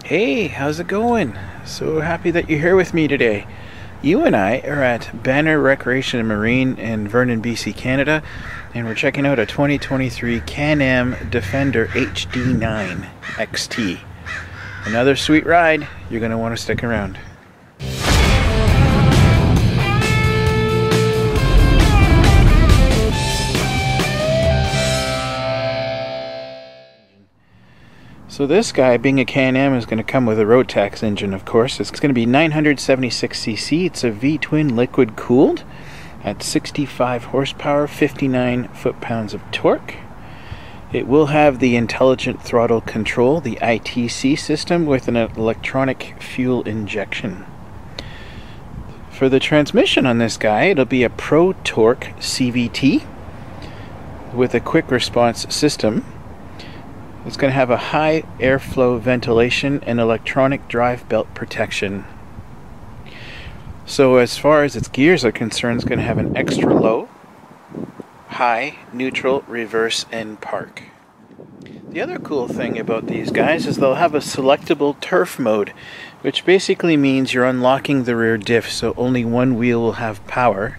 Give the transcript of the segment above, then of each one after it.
Hey, how's it going? So happy that you're here with me today. You and I are at Banner Recreation and Marine in Vernon, BC, Canada, and we're checking out a 2023 Can-Am Defender HD9 XT. Another sweet ride. You're going to want to stick around. So this guy, being a Can-Am, is going to come with a road tax engine, of course. It's going to be 976cc. It's a V-twin liquid cooled at 65 horsepower, 59 foot-pounds of torque. It will have the intelligent throttle control, the ITC system, with an electronic fuel injection. For the transmission on this guy, it'll be a Pro Torque CVT with a quick response system. It's going to have a high airflow ventilation and electronic drive belt protection. So as far as its gears are concerned, it's going to have an extra low, high, neutral, reverse, and park. The other cool thing about these guys is they'll have a selectable turf mode, which basically means you're unlocking the rear diff, so only one wheel will have power.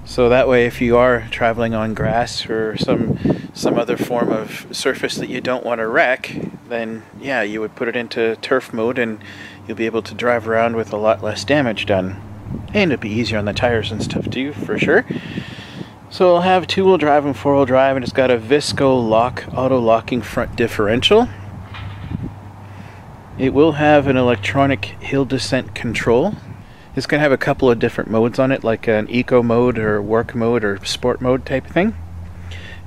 So that way, if you are traveling on grass or some other form of surface that you don't want to wreck, then yeah, you would put it into turf mode and you'll be able to drive around with a lot less damage done. And it'll be easier on the tires and stuff too, for sure. So it'll have two-wheel drive and four-wheel drive, and it's got a Visco lock, auto-locking front differential. It will have an electronic hill descent control. It's going to have a couple of different modes on it, like an eco mode or work mode or sport mode type thing.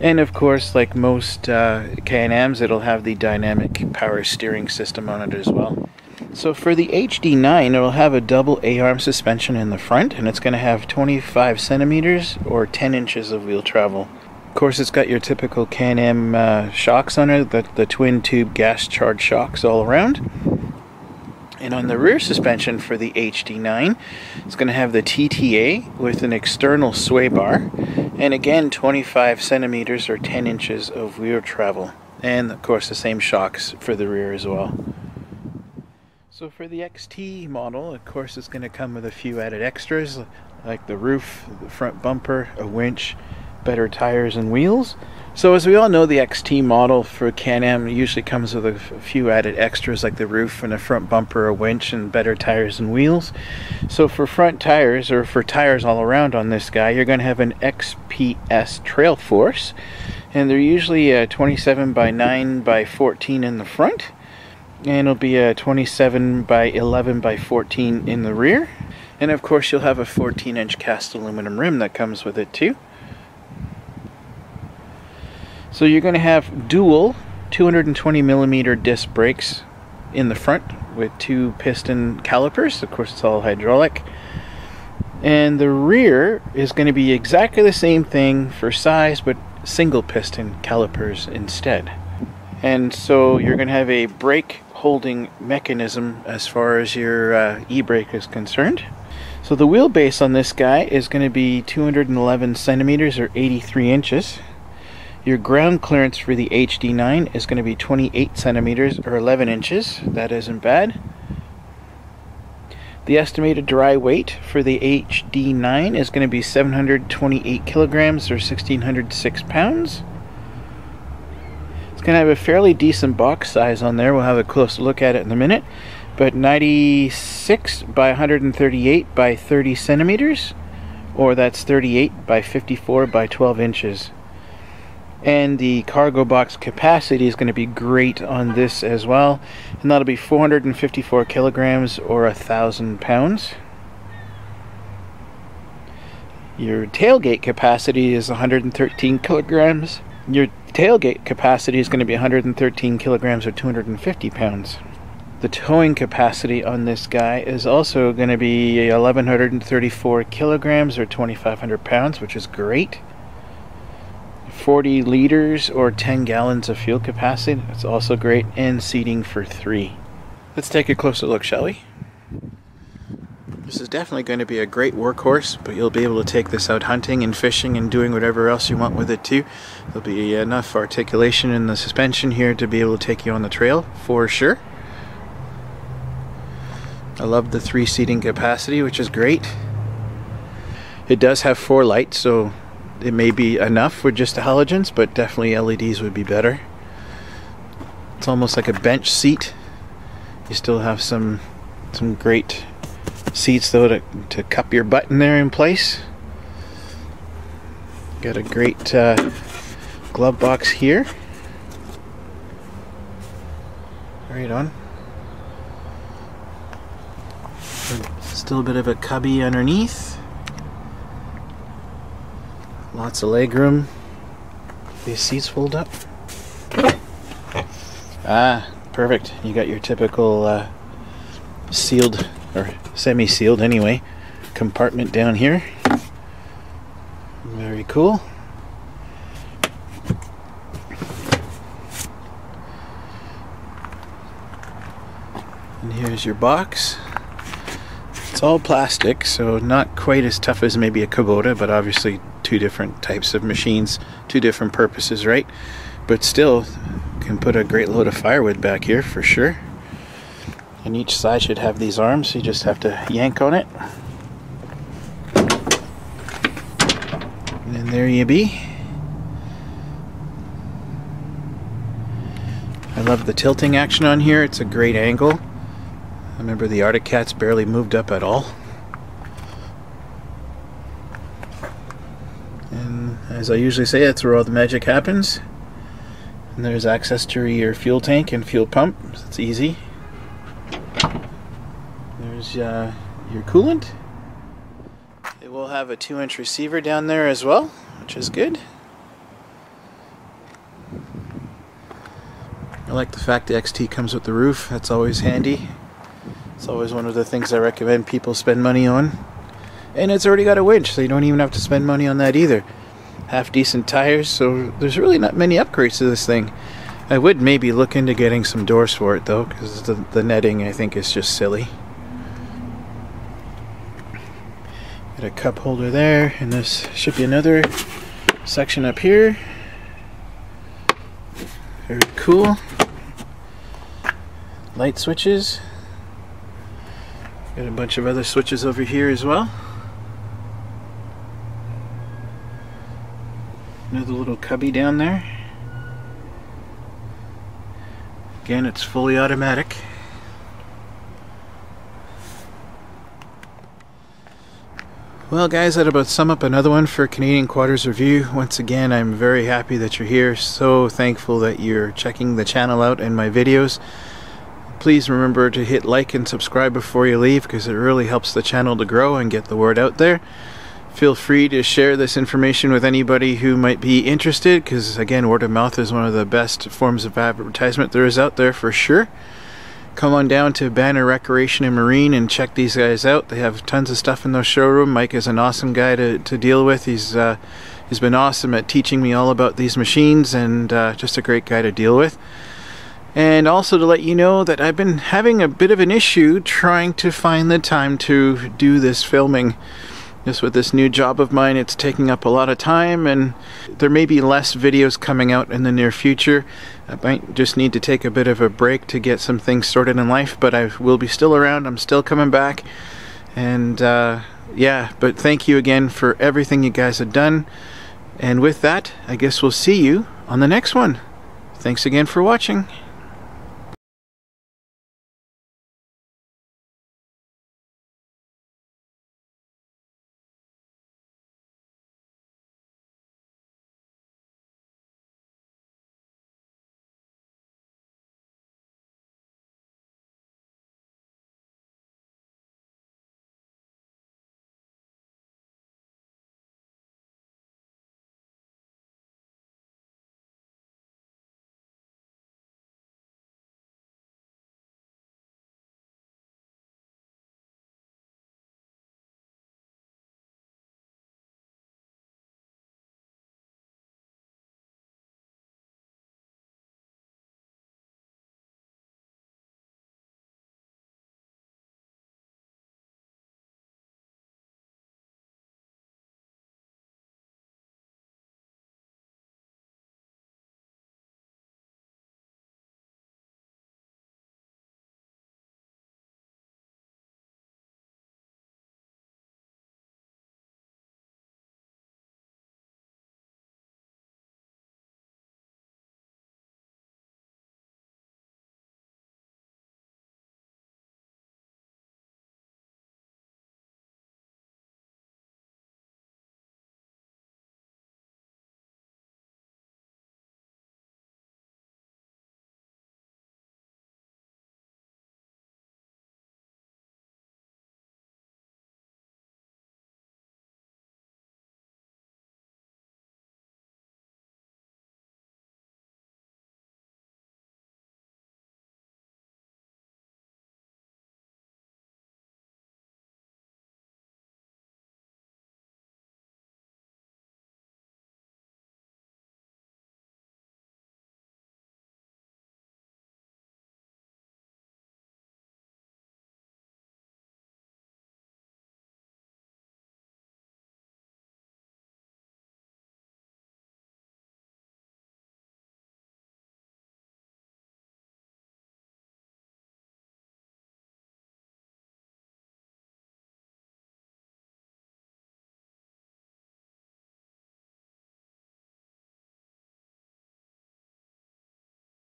And of course, like most Can-Ams, it'll have the dynamic power steering system on it as well. So for the HD9, it'll have a double A-arm suspension in the front, and it's going to have 25 centimeters or 10 inches of wheel travel. Of course, it's got your typical Can-Am shocks on it, the twin tube gas charged shocks all around. And on the rear suspension for the HD9, it's going to have the TTA with an external sway bar, and again 25 centimeters or 10 inches of wheel travel, and of course the same shocks for the rear as well. So for the XT model, of course, it's going to come with a few added extras like the roof, the front bumper, a winch, better tires and wheels. So as we all know, the XT model for Can-Am usually comes with a few added extras like the roof and a front bumper, a winch, and better tires and wheels. So for front tires, or for tires all around on this guy, you're going to have an XPS Trail Force, and they're usually a 27 by 9 by 14 in the front, and it'll be a 27 by 11 by 14 in the rear. And of course you'll have a 14-inch cast aluminum rim that comes with it too. So you're going to have dual 220mm disc brakes in the front with two piston calipers. Of course, it's all hydraulic. And the rear is going to be exactly the same thing for size, but single piston calipers instead. And so you're going to have a brake holding mechanism as far as your e-brake is concerned. So the wheelbase on this guy is going to be 211 centimeters or 83 inches. Your ground clearance for the HD9 is going to be 28 centimeters or 11 inches. That isn't bad. The estimated dry weight for the HD9 is going to be 728 kilograms or 1,606 pounds. It's going to have a fairly decent box size on there. We'll have a close look at it in a minute. But 96 by 138 by 30 centimeters, or that's 38 by 54 by 12 inches. And the cargo box capacity is going to be great on this as well, and that'll be 454 kilograms or 1,000 pounds. Your tailgate capacity is 113 kilograms. Your tailgate capacity is going to be 113 kilograms or 250 pounds. The towing capacity on this guy is also going to be 1,134 kilograms or 2,500 pounds, which is great. 40 liters or 10 gallons of fuel capacity. That's also great, and seating for 3. Let's take a closer look, shall we? This is definitely going to be a great workhorse, but you'll be able to take this out hunting and fishing and doing whatever else you want with it too. There'll be enough articulation in the suspension here to be able to take you on the trail for sure. I love the 3 seating capacity, which is great. It does have 4 lights, so it may be enough with just the halogens, but definitely LEDs would be better. It's almost like a bench seat. You still have some great seats though to cup your butt in there in place. Got a great glove box here. Right on. Still a bit of a cubby underneath. Lots of leg room. These seats fold up. Ah, perfect. You got your typical sealed, or semi-sealed anyway, compartment down here. Very cool. And here's your box. It's all plastic, so not quite as tough as maybe a Kubota, but obviously 2 different types of machines, 2 different purposes, right? But still, can put a great load of firewood back here for sure. And each side should have these arms, so you just have to yank on it. And there you be. I love the tilting action on here. It's a great angle. I remember the Arctic Cats barely moved up at all. And as I usually say, that's where all the magic happens. And there's access to your fuel tank and fuel pump. It's easy. There's your coolant. It will have a 2-inch receiver down there as well, which is good. I like the fact the XT comes with the roof. That's always handy. It's always one of the things I recommend people spend money on. And it's already got a winch, so you don't even have to spend money on that either. Half decent tires, so there's really not many upgrades to this thing. I would maybe look into getting some doors for it though, because the netting I think is just silly. Got a cup holder there, and this should be another section up here. Very cool. Light switches. Got a bunch of other switches over here as well. Another little cubby down there. Again, it's fully automatic. Well guys, that'll about sum up another one for Canadian Quaders Review. Once again, I'm very happy that you're here. So thankful that you're checking the channel out and my videos. Please remember to hit like and subscribe before you leave, because it really helps the channel to grow and get the word out there. Feel free to share this information with anybody who might be interested, because again, word of mouth is one of the best forms of advertisement there is out there for sure. Come on down to Banner Recreation and Marine and check these guys out. They have tons of stuff in their showroom. Mike is an awesome guy to deal with. He's been awesome at teaching me all about these machines, and just a great guy to deal with. And also to let you know that I've been having a bit of an issue trying to find the time to do this filming. Just with this new job of mine, it's taking up a lot of time, and there may be less videos coming out in the near future. I might just need to take a bit of a break to get some things sorted in life, but I will be still around. I'm still coming back. And yeah, but thank you again for everything you guys have done. And with that, I guess we'll see you on the next one. Thanks again for watching.